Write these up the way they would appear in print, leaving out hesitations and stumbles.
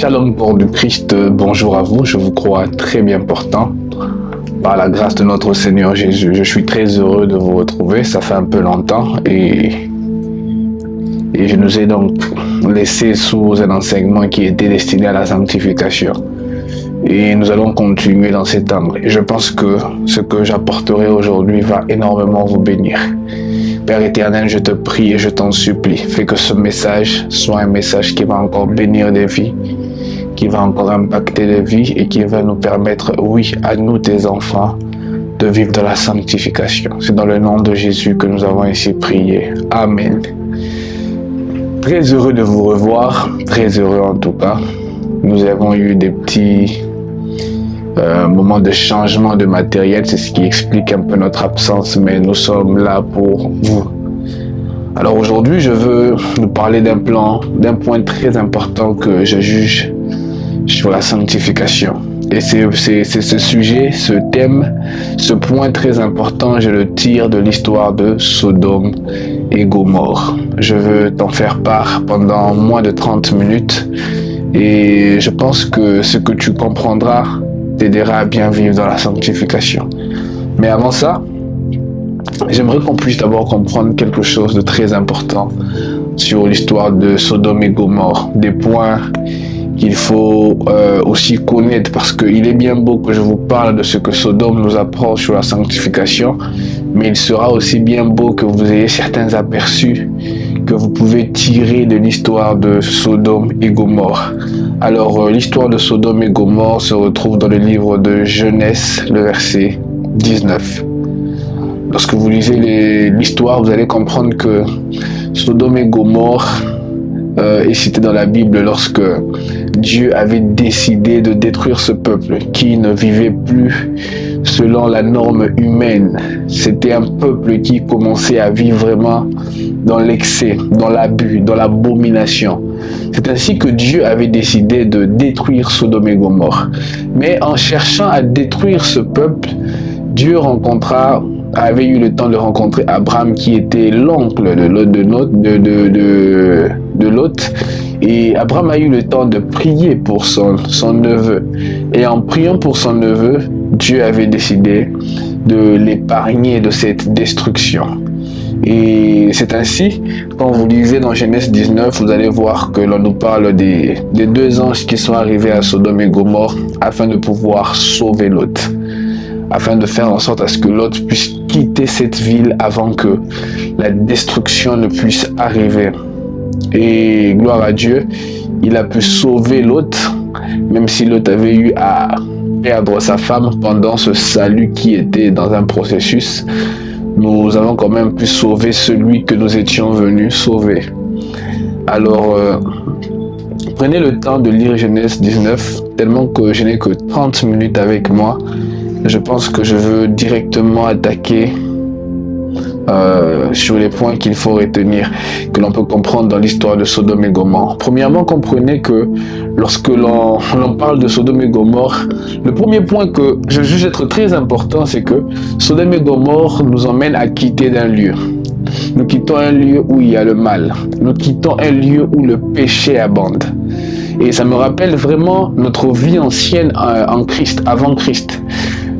Shalom corps du Christ, bonjour à vous, je vous crois très bien portant. Par la grâce de notre Seigneur Jésus, je suis très heureux de vous retrouver, ça fait un peu longtemps et je nous ai donc laissé sous un enseignement qui était destiné à la sanctification. Et nous allons continuer dans cet angle. Et je pense que ce que j'apporterai aujourd'hui va énormément vous bénir. Père éternel, je te prie et je t'en supplie, fais que ce message soit un message qui va encore bénir des vies, qui va encore impacter des vies et qui va nous permettre, oui, à nous tes enfants, de vivre dans la sanctification. C'est dans le nom de Jésus que nous avons ainsi prié. Amen. Très heureux de vous revoir, très heureux en tout cas. Nous avons eu des petits moments de changement de matériel, c'est ce qui explique un peu notre absence, mais nous sommes là pour vous. Alors aujourd'hui, je veux nous parler d'un point très important que je juge sur la sanctification. Et c'est ce sujet, ce thème, ce point très important, je le tire de l'histoire de Sodome et Gomorrhe. Je veux t'en faire part pendant moins de 30 minutes et je pense que ce que tu comprendras t'aidera à bien vivre dans la sanctification. Mais avant ça, j'aimerais qu'on puisse d'abord comprendre quelque chose de très important sur l'histoire de Sodome et Gomorrhe, des points qu'il faut aussi connaître, parce qu'il est bien beau que je vous parle de ce que Sodome nous apprend sur la sanctification, mais il sera aussi bien beau que vous ayez certains aperçus que vous pouvez tirer de l'histoire de Sodome et Gomorrhe. Alors, l'histoire de Sodome et Gomorrhe se retrouve dans le livre de Genèse, le verset 19. Lorsque vous lisez l'histoire, vous allez comprendre que Sodome et Gomorrhe est cité dans la Bible lorsque Dieu avait décidé de détruire ce peuple qui ne vivait plus selon la norme humaine. C'était un peuple qui commençait à vivre vraiment dans l'excès, dans l'abus, dans l'abomination. C'est ainsi que Dieu avait décidé de détruire Sodome et Gomorrhe. Mais en cherchant à détruire ce peuple, Dieu avait eu le temps de rencontrer Abraham, qui était l'oncle de Lot. Et Abraham a eu le temps de prier pour son neveu. Et en priant pour son neveu, Dieu avait décidé de l'épargner de cette destruction. Et c'est ainsi, quand vous lisez dans Genèse 19, vous allez voir que l'on nous parle des deux anges qui sont arrivés à Sodome et Gomorrhe afin de pouvoir sauver Lot, afin de faire en sorte à ce que Lot puisse quitter cette ville avant que la destruction ne puisse arriver. Et gloire à Dieu, il a pu sauver Lot, même si Lot avait eu à perdre sa femme pendant ce salut qui était dans un processus. Nous avons quand même pu sauver celui que nous étions venus sauver. Alors, prenez le temps de lire Genèse 19, tellement que je n'ai que 30 minutes avec moi. Je pense que je veux directement attaquer sur les points qu'il faut retenir, que l'on peut comprendre dans l'histoire de Sodome et Gomorrhe. Premièrement, comprenez que lorsque l'on parle de Sodome et Gomorrhe, le premier point que je juge être très important, c'est que Sodome et Gomorrhe nous emmènent à quitter d'un lieu. Nous quittons un lieu où il y a le mal. Nous quittons un lieu où le péché abonde. Et ça me rappelle vraiment notre vie ancienne en Christ, avant Christ.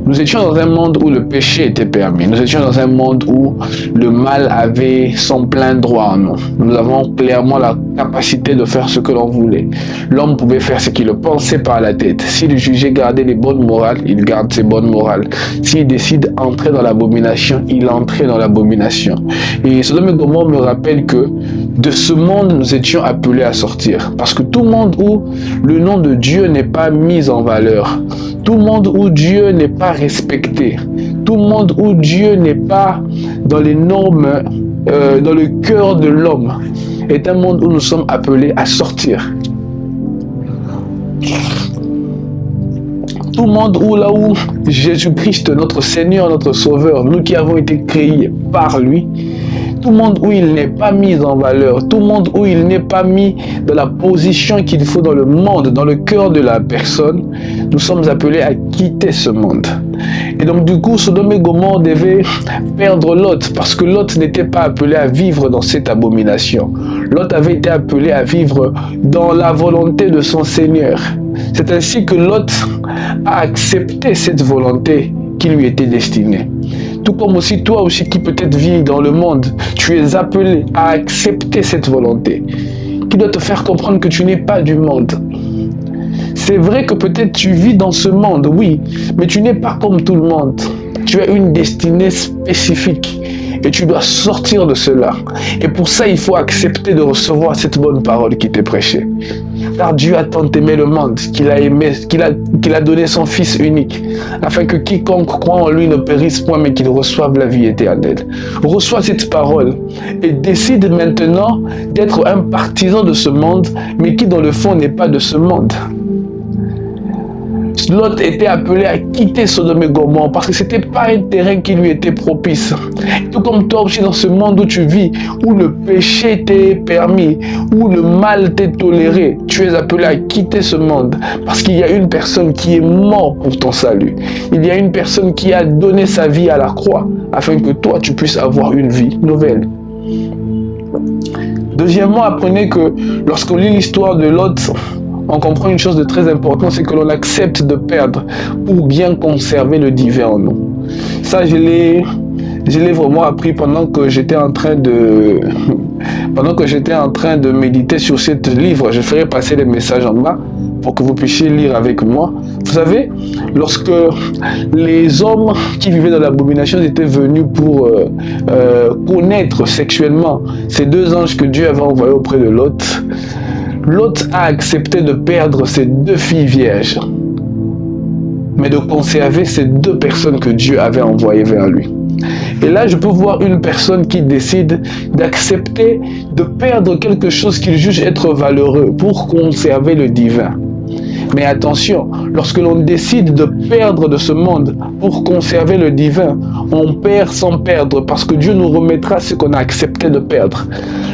Nous étions dans un monde où le péché était permis. Nous étions dans un monde où le mal avait son plein droit en nous. Nous avons clairement la capacité de faire ce que l'on voulait. L'homme pouvait faire ce qu'il pensait par la tête. S'il jugeait garder les bonnes morales, il garde ses bonnes morales. S'il décide d'entrer dans l'abomination, il entrait dans l'abomination. Et Sodome et Gomorrhe me rappelle que de ce monde, nous étions appelés à sortir. Parce que tout monde où le nom de Dieu n'est pas mis en valeur, tout monde où Dieu n'est pas respecté, tout monde où Dieu n'est pas dans les normes, dans le cœur de l'homme, est un monde où nous sommes appelés à sortir. Tout monde où là où Jésus-Christ, notre Seigneur, notre Sauveur, nous qui avons été créés par lui, tout monde où il n'est pas mis en valeur, tout monde où il n'est pas mis dans la position qu'il faut dans le monde, dans le cœur de la personne, nous sommes appelés à quitter ce monde. Et donc du coup, Sodome et Gomorrhe devaient perdre Lot, parce que Lot n'était pas appelé à vivre dans cette abomination. Lot avait été appelé à vivre dans la volonté de son Seigneur. C'est ainsi que Lot a accepté cette volonté qui lui était destinée. Tout comme aussi toi aussi qui peut-être vis dans le monde, tu es appelé à accepter cette volonté qui doit te faire comprendre que tu n'es pas du monde. C'est vrai que peut-être tu vis dans ce monde, oui, mais tu n'es pas comme tout le monde. Tu as une destinée spécifique et tu dois sortir de cela. Et pour ça, il faut accepter de recevoir cette bonne parole qui t'est prêchée. Car Dieu a tant aimé le monde qu'il a aimé, qu'il a donné son Fils unique, afin que quiconque croit en lui ne périsse point, mais qu'il reçoive la vie éternelle. Reçois cette parole et décide maintenant d'être un partisan de ce monde, mais qui dans le fond n'est pas de ce monde. Lot était appelé à quitter Sodome et Gomorrhe parce que ce n'était pas un terrain qui lui était propice. Tout comme toi aussi dans ce monde où tu vis, où le péché t'est permis, où le mal t'est toléré, tu es appelé à quitter ce monde parce qu'il y a une personne qui est morte pour ton salut. Il y a une personne qui a donné sa vie à la croix afin que toi tu puisses avoir une vie nouvelle. Deuxièmement, apprenez que lorsqu'on lit l'histoire de Lot, on comprend une chose de très importante, c'est que l'on accepte de perdre pour bien conserver le divin en nous. Ça, je l'ai vraiment appris pendant que j'étais en train de méditer sur ce livre. Je ferai passer les messages en bas pour que vous puissiez lire avec moi. Vous savez, lorsque les hommes qui vivaient dans l'abomination étaient venus pour connaître sexuellement ces deux anges que Dieu avait envoyés auprès de Lot, Lot a accepté de perdre ses deux filles vierges, mais de conserver ces deux personnes que Dieu avait envoyées vers lui. Et là, je peux voir une personne qui décide d'accepter de perdre quelque chose qu'il juge être valeureux pour conserver le divin. Mais attention, lorsque l'on décide de perdre de ce monde pour conserver le divin, on perd sans perdre parce que Dieu nous remettra ce qu'on a accepté de perdre.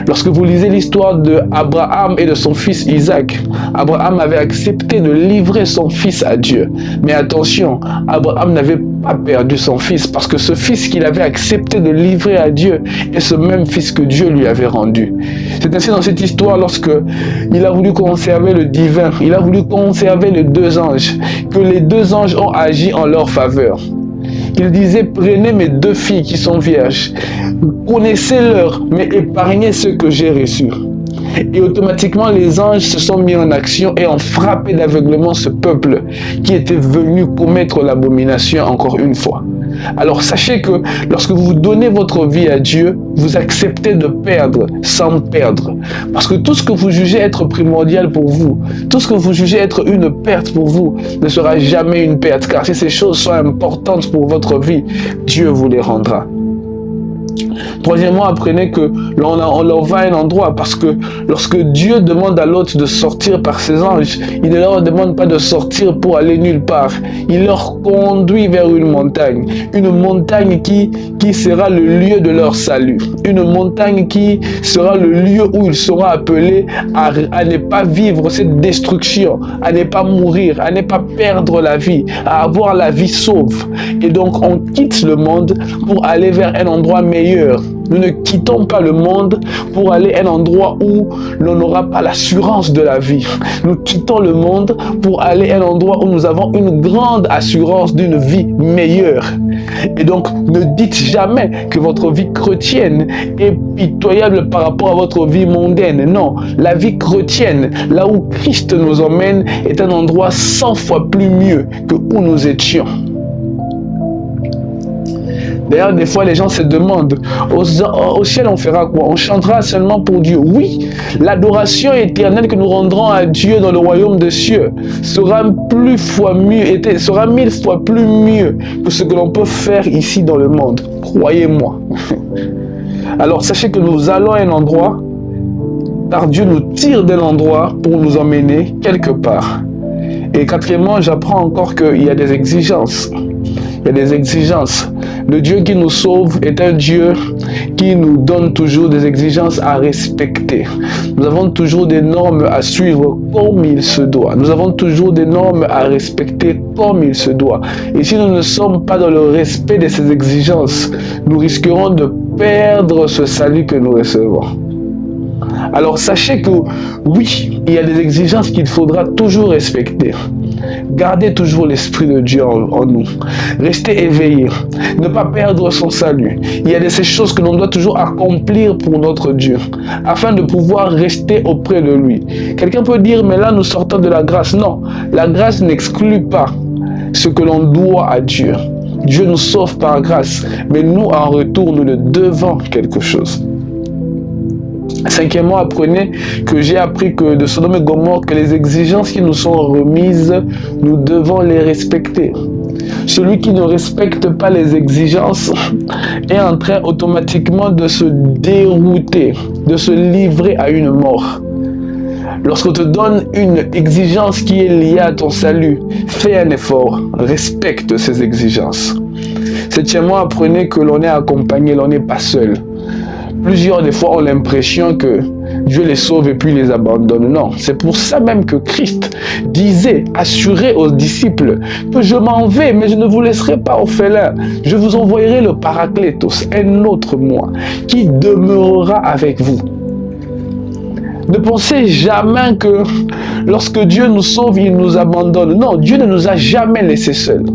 Lorsque vous lisez l'histoire d'Abraham et de son fils Isaac, Abraham avait accepté de livrer son fils à Dieu. Mais attention, Abraham n'avait pas perdu son fils parce que ce fils qu'il avait accepté de livrer à Dieu est ce même fils que Dieu lui avait rendu. C'est ainsi dans cette histoire, lorsque il a voulu conserver le divin, il a voulu conserver les deux anges, que les deux anges ont agi en leur faveur. Il disait, prenez mes deux filles qui sont vierges, connaissez-leur, mais épargnez ceux que j'ai reçus. Et automatiquement, les anges se sont mis en action et ont frappé d'aveuglement ce peuple qui était venu commettre l'abomination encore une fois. Alors sachez que lorsque vous donnez votre vie à Dieu, vous acceptez de perdre sans perdre. Parce que tout ce que vous jugez être primordial pour vous, tout ce que vous jugez être une perte pour vous, ne sera jamais une perte. Car si ces choses sont importantes pour votre vie, Dieu vous les rendra. Troisièmement, apprenez que l'on leur va à un endroit parce que lorsque Dieu demande à Lot de sortir par ses anges, il ne leur demande pas de sortir pour aller nulle part. Il leur conduit vers une montagne qui sera le lieu de leur salut. Une montagne qui sera le lieu où ils seront appelés à ne pas vivre cette destruction, à ne pas mourir, à ne pas perdre la vie, à avoir la vie sauve. Et donc on quitte le monde pour aller vers un endroit meilleur. Nous ne quittons pas le monde pour aller à un endroit où l'on n'aura pas l'assurance de la vie. Nous quittons le monde pour aller à un endroit où nous avons une grande assurance d'une vie meilleure. Et donc, ne dites jamais que votre vie chrétienne est pitoyable par rapport à votre vie mondaine. Non, la vie chrétienne, là où Christ nous emmène, est un endroit 100 fois plus mieux que où nous étions. D'ailleurs, des fois, les gens se demandent, au ciel, on fera quoi? On chantera seulement pour Dieu. Oui, l'adoration éternelle que nous rendrons à Dieu dans le royaume des cieux sera 1000 fois plus mieux que ce que l'on peut faire ici dans le monde. Croyez-moi. Alors, sachez que nous allons à un endroit, car Dieu nous tire d'un endroit pour nous emmener quelque part. Et quatrièmement, j'apprends encore qu'il y a des exigences. Il y a des exigences. Le Dieu qui nous sauve est un Dieu qui nous donne toujours des exigences à respecter. Nous avons toujours des normes à suivre comme il se doit. Nous avons toujours des normes à respecter comme il se doit. Et si nous ne sommes pas dans le respect de ces exigences, nous risquerons de perdre ce salut que nous recevons. Alors sachez que oui, il y a des exigences qu'il faudra toujours respecter. Gardez toujours l'Esprit de Dieu en nous. Restez éveillés. Ne pas perdre son salut. Il y a de ces choses que l'on doit toujours accomplir pour notre Dieu, afin de pouvoir rester auprès de lui. Quelqu'un peut dire, mais là nous sortons de la grâce. Non, la grâce n'exclut pas ce que l'on doit à Dieu. Dieu nous sauve par grâce, mais nous en retour, nous le devons quelque chose. Cinquièmement, apprenez que j'ai appris que de Sodome et Gomorrhe, que les exigences qui nous sont remises, nous devons les respecter. Celui qui ne respecte pas les exigences est en train automatiquement de se dérouter, de se livrer à une mort. Lorsqu'on te donne une exigence qui est liée à ton salut, fais un effort, respecte ces exigences. Septièmement, apprenez que l'on est accompagné, l'on n'est pas seul. Plusieurs des fois ont l'impression que Dieu les sauve et puis les abandonne. Non, c'est pour ça même que Christ disait, assurez aux disciples que je m'en vais, mais je ne vous laisserai pas orphelins. Je vous envoyerai le Paraclétos, un autre moi, qui demeurera avec vous. Ne pensez jamais que lorsque Dieu nous sauve, il nous abandonne. Non, Dieu ne nous a jamais laissés seuls.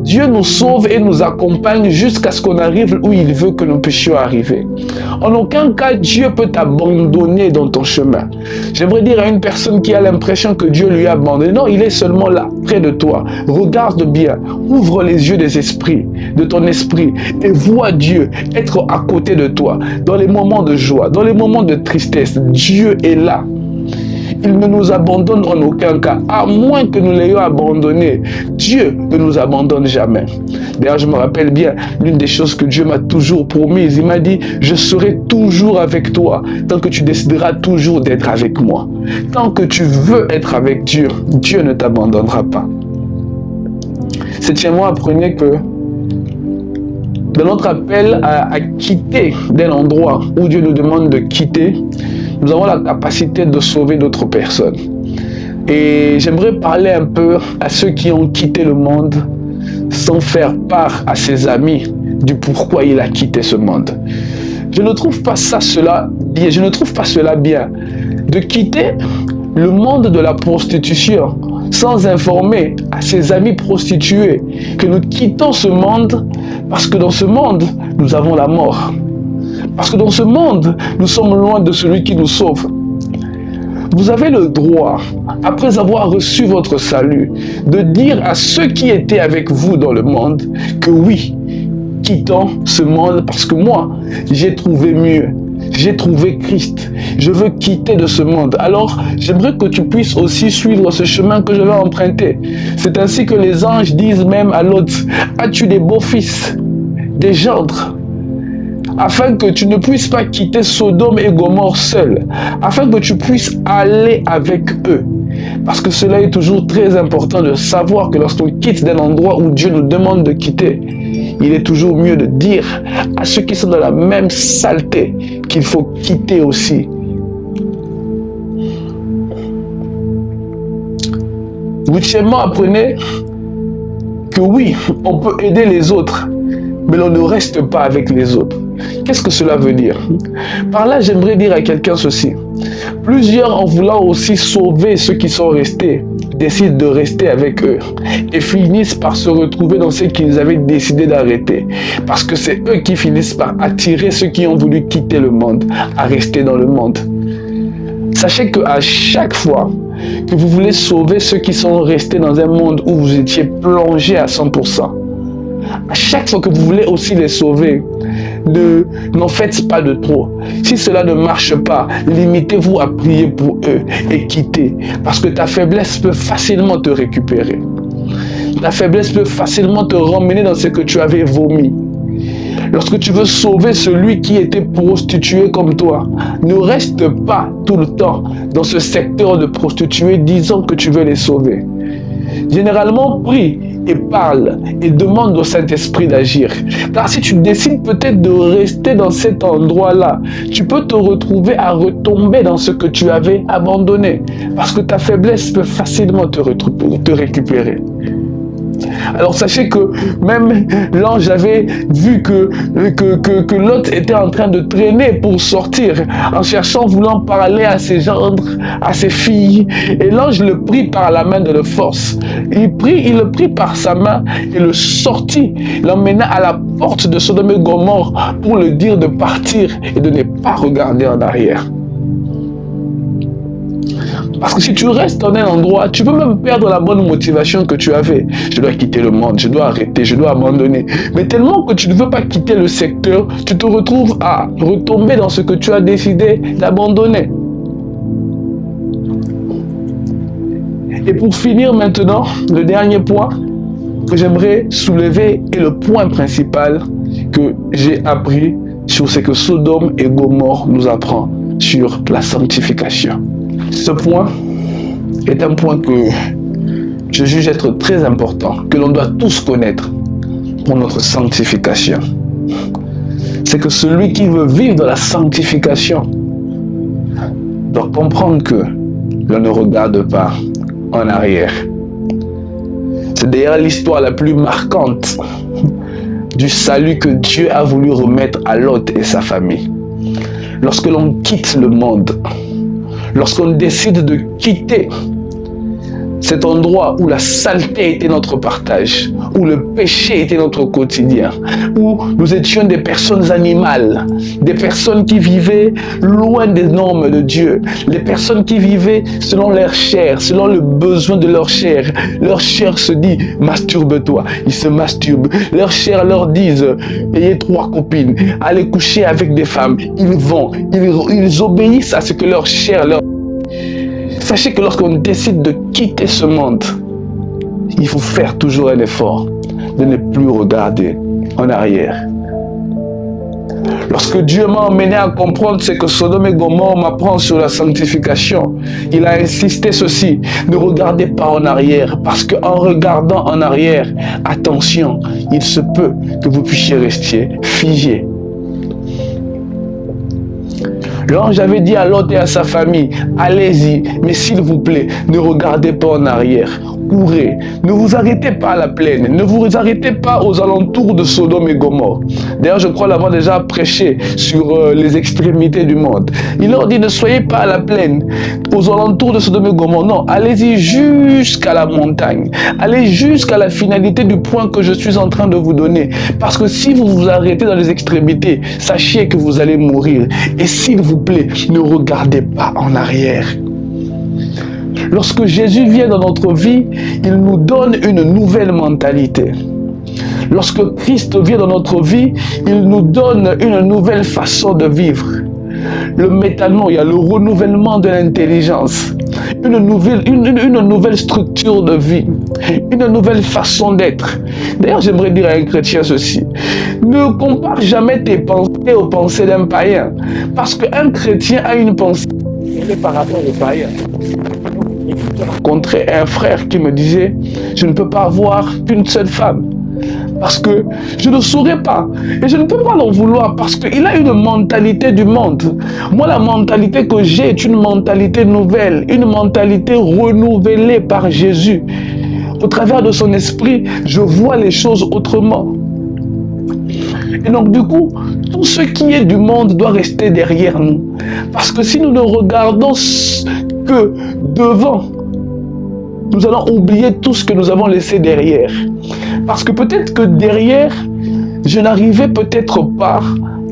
Dieu nous sauve et nous accompagne jusqu'à ce qu'on arrive où il veut que nous puissions arriver. En aucun cas, Dieu peut t'abandonner dans ton chemin. J'aimerais dire à une personne qui a l'impression que Dieu lui a abandonné, non, il est seulement là, près de toi. Regarde bien, ouvre les yeux des esprits, de ton esprit, et vois Dieu être à côté de toi. Dans les moments de joie, dans les moments de tristesse, Dieu est là. Il ne nous abandonne en aucun cas, à moins que nous l'ayons abandonné. Dieu ne nous abandonne jamais. D'ailleurs, je me rappelle bien, l'une des choses que Dieu m'a toujours promise, il m'a dit, je serai toujours avec toi, tant que tu décideras toujours d'être avec moi. Tant que tu veux être avec Dieu, Dieu ne t'abandonnera pas. Septièmement, apprenez que dans notre appel à quitter d'un endroit où Dieu nous demande de quitter, nous avons la capacité de sauver d'autres personnes. Et j'aimerais parler un peu à ceux qui ont quitté le monde sans faire part à ses amis du pourquoi il a quitté ce monde. Je ne trouve pas cela bien. De quitter le monde de la prostitution sans informer à ses amis prostituées que nous quittons ce monde parce que dans ce monde, nous avons la mort. Parce que dans ce monde, nous sommes loin de celui qui nous sauve. Vous avez le droit, après avoir reçu votre salut, de dire à ceux qui étaient avec vous dans le monde que oui, quittons ce monde parce que moi, j'ai trouvé mieux. J'ai trouvé Christ. Je veux quitter de ce monde. Alors, j'aimerais que tu puisses aussi suivre ce chemin que je vais emprunter. C'est ainsi que les anges disent même à l'autre, as-tu des beaux-fils, des gendres, afin que tu ne puisses pas quitter Sodome et Gomorrhe seul, afin que tu puisses aller avec eux. Parce que cela est toujours très important de savoir que lorsqu'on quitte d'un endroit où Dieu nous demande de quitter, il est toujours mieux de dire à ceux qui sont dans la même saleté qu'il faut quitter aussi. Huitièmement, apprenez que oui, on peut aider les autres, mais l'on ne reste pas avec les autres. Qu'est-ce que cela veut dire? Par là, j'aimerais dire à quelqu'un ceci. Plusieurs, en voulant aussi sauver ceux qui sont restés, décident de rester avec eux et finissent par se retrouver dans ce qu'ils avaient décidé d'arrêter. Parce que c'est eux qui finissent par attirer ceux qui ont voulu quitter le monde à rester dans le monde. Sachez qu'à chaque fois que vous voulez sauver ceux qui sont restés dans un monde où vous étiez plongé à 100%, à chaque fois que vous voulez aussi les sauver, n'en faites pas de trop. Si cela ne marche pas, limitez-vous à prier pour eux et quittez. Parce que ta faiblesse peut facilement te récupérer. Ta faiblesse peut facilement te ramener dans ce que tu avais vomi. Lorsque tu veux sauver celui qui était prostitué comme toi, ne reste pas tout le temps dans ce secteur de prostituées disant que tu veux les sauver. Généralement, prie et parle et demande au Saint-Esprit d'agir. Car si tu décides peut-être de rester dans cet endroit-là, tu peux te retrouver à retomber dans ce que tu avais abandonné. Parce que ta faiblesse peut facilement te récupérer. Alors sachez que même l'ange avait vu que Lot était en train de traîner pour sortir, en cherchant, voulant parler à ses gendres, à ses filles. Et l'ange le prit par la main de la force. Il le prit par sa main et le sortit, l'emmena à la porte de Sodome et Gomorrhe pour le dire de partir et de ne pas regarder en arrière. Parce que si tu restes en un endroit, tu peux même perdre la bonne motivation que tu avais. Je dois quitter le monde, je dois arrêter, je dois abandonner. Mais tellement que tu ne veux pas quitter le secteur, tu te retrouves à retomber dans ce que tu as décidé d'abandonner. Et pour finir maintenant, le dernier point que j'aimerais soulever est le point principal que j'ai appris sur ce que Sodome et Gomorrhe nous apprend sur la sanctification. Ce point est un point que je juge être très important, que l'on doit tous connaître pour notre sanctification. C'est que celui qui veut vivre dans la sanctification doit comprendre que l'on ne regarde pas en arrière. C'est d'ailleurs l'histoire la plus marquante du salut que Dieu a voulu remettre à Lot et sa famille. Lorsque l'on quitte le monde, lorsqu'on décide de quitter cet endroit où la saleté était notre partage, où le péché était notre quotidien, où nous étions des personnes animales, des personnes qui vivaient loin des normes de Dieu, les personnes qui vivaient selon leur chair, selon le besoin de leur chair. Leur chair se dit « masturbe-toi », ils se masturbent. Leur chair leur disent « ayez 3 copines, allez coucher avec des femmes », ils vont, ils obéissent à ce que leur chair leur... Sachez que lorsqu'on décide de quitter ce monde, il faut faire toujours un effort de ne plus regarder en arrière. Lorsque Dieu m'a emmené à comprendre ce que Sodome et Gomorrhe m'apprend sur la sanctification, il a insisté ceci, ne regardez pas en arrière, parce qu'en regardant en arrière, attention, il se peut que vous puissiez rester figé. L'ange avait dit à Lot et à sa famille, allez-y, mais s'il vous plaît, ne regardez pas en arrière, courez, ne vous arrêtez pas à la plaine, ne vous arrêtez pas aux alentours de Sodome et Gomorrhe. D'ailleurs, je crois l'avoir déjà prêché sur les extrémités du monde. Il leur dit, ne soyez pas à la plaine, aux alentours de Sodome et Gomorrhe, non, allez-y jusqu'à la montagne, allez jusqu'à la finalité du point que je suis en train de vous donner, parce que si vous vous arrêtez dans les extrémités, sachez que vous allez mourir, et s'il vous plaît, ne regardez pas en arrière. Lorsque Jésus vient dans notre vie, il nous donne une nouvelle mentalité. Lorsque Christ vient dans notre vie, il nous donne une nouvelle façon de vivre. Le métanoïa, le renouvellement de l'intelligence, une nouvelle structure de vie, une nouvelle façon d'être. D'ailleurs, j'aimerais dire à un chrétien ceci, ne compare jamais tes pensées aux pensées d'un païen, parce qu'un chrétien a une pensée par rapport au païen. J'ai rencontré un frère qui me disait, je ne peux pas avoir qu'une seule femme, parce que je ne saurais pas. Et je ne peux pas l'en vouloir parce qu'il a une mentalité du monde. Moi, la mentalité que j'ai est une mentalité nouvelle, une mentalité renouvelée par Jésus. Au travers de son esprit, je vois les choses autrement. Et donc du coup, tout ce qui est du monde doit rester derrière nous. Parce que si nous ne regardons que devant, nous allons oublier tout ce que nous avons laissé derrière. Parce que peut-être que derrière, je n'arrivais peut-être pas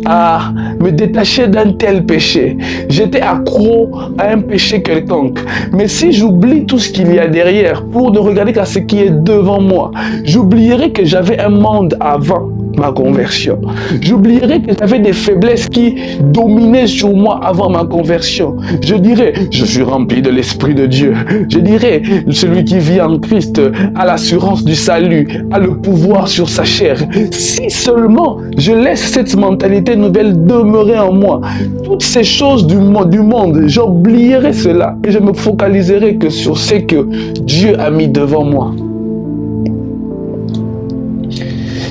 à me détacher d'un tel péché. J'étais accro à un péché quelconque. Mais si j'oublie tout ce qu'il y a derrière pour ne regarder qu'à ce qui est devant moi, j'oublierai que j'avais un monde avant ma conversion. J'oublierai que j'avais des faiblesses qui dominaient sur moi avant ma conversion. Je dirais, je suis rempli de l'Esprit de Dieu. Je dirais, celui qui vit en Christ a l'assurance du salut, a le pouvoir sur sa chair. Si seulement je laisse cette mentalité nouvelle demeurer en moi, toutes ces choses du monde, j'oublierai cela et je me focaliserai que sur ce que Dieu a mis devant moi.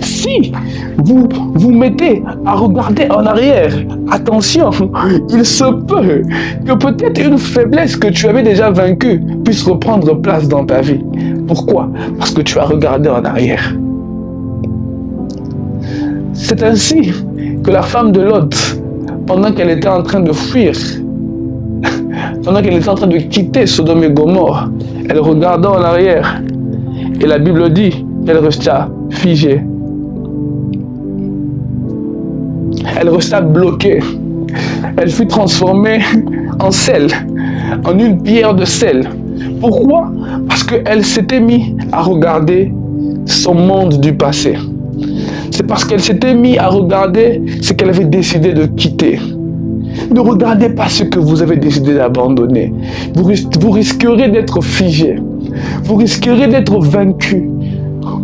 Si vous vous mettez à regarder en arrière, attention, il se peut que peut-être une faiblesse que tu avais déjà vaincue puisse reprendre place dans ta vie. Pourquoi? Parce que tu as regardé en arrière. C'est ainsi que la femme de Lot, pendant qu'elle était en train de fuir, pendant qu'elle était en train de quitter Sodome et Gomorrhe, elle regardait en arrière. Et la Bible dit qu'elle resta figée. Elle resta bloquée. Elle fut transformée en sel, en une pierre de sel. Pourquoi? Parce qu'elle s'était mise à regarder son monde du passé. C'est parce qu'elle s'était mise à regarder ce qu'elle avait décidé de quitter. Ne regardez pas ce que vous avez décidé d'abandonner. Vous risquerez d'être figé. Vous risquerez d'être vaincu.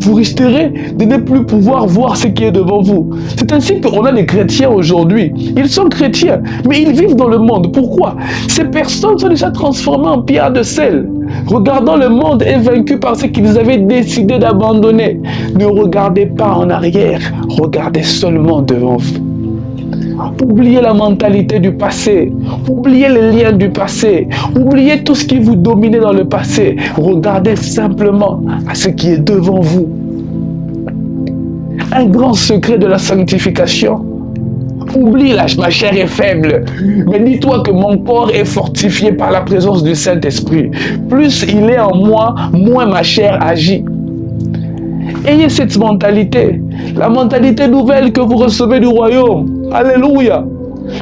Vous risquerez de ne plus pouvoir voir ce qui est devant vous. C'est ainsi qu'on a des chrétiens aujourd'hui. Ils sont chrétiens, mais ils vivent dans le monde. Pourquoi? Ces personnes sont déjà transformées en pierre de sel. Regardant le monde et vaincus par ce qu'ils avaient décidé d'abandonner. Ne regardez pas en arrière, regardez seulement devant vous. Oubliez la mentalité du passé. Oubliez les liens du passé. Oubliez tout ce qui vous dominait dans le passé. Regardez simplement à ce qui est devant vous. Un grand secret de la sanctification. Oublie, ma chair est faible. Mais dis-toi que mon corps est fortifié par la présence du Saint-Esprit. Plus il est en moi, moins ma chair agit. Ayez cette mentalité. La mentalité nouvelle que vous recevez du royaume. Alléluia.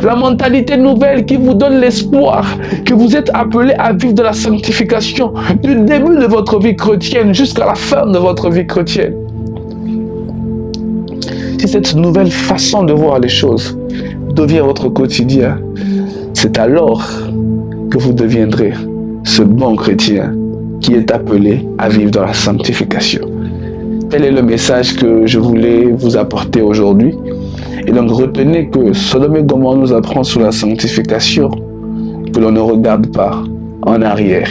La mentalité nouvelle qui vous donne l'espoir que vous êtes appelé à vivre de la sanctification du début de votre vie chrétienne jusqu'à la fin de votre vie chrétienne. Si cette nouvelle façon de voir les choses devient votre quotidien, c'est alors que vous deviendrez ce bon chrétien qui est appelé à vivre dans la sanctification. Tel est le message que je voulais vous apporter aujourd'hui. Et donc retenez que Sodome et Gomorrhe nous apprend sur la sanctification, que l'on ne regarde pas en arrière.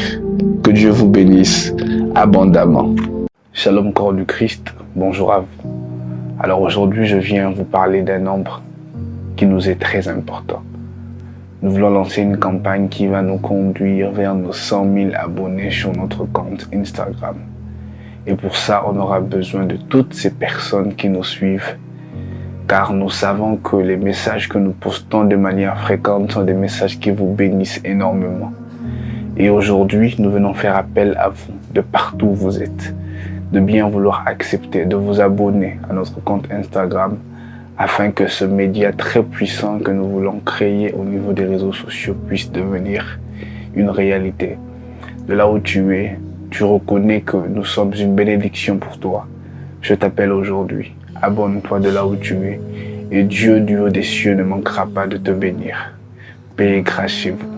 Que Dieu vous bénisse abondamment. Shalom corps du Christ, bonjour à vous. Alors aujourd'hui je viens vous parler d'un nombre qui nous est très important. Nous voulons lancer une campagne qui va nous conduire vers nos 100 000 abonnés sur notre compte Instagram. Et pour ça, on aura besoin de toutes ces personnes qui nous suivent, car nous savons que les messages que nous postons de manière fréquente sont des messages qui vous bénissent énormément. Et aujourd'hui, nous venons faire appel à vous, de partout où vous êtes, de bien vouloir accepter, de vous abonner à notre compte Instagram, afin que ce média très puissant que nous voulons créer au niveau des réseaux sociaux puisse devenir une réalité. De là où tu es, tu reconnais que nous sommes une bénédiction pour toi. Je t'appelle aujourd'hui. Abonne-toi de là où tu es. Et Dieu du haut des cieux ne manquera pas de te bénir. Paix et grâce chez vous.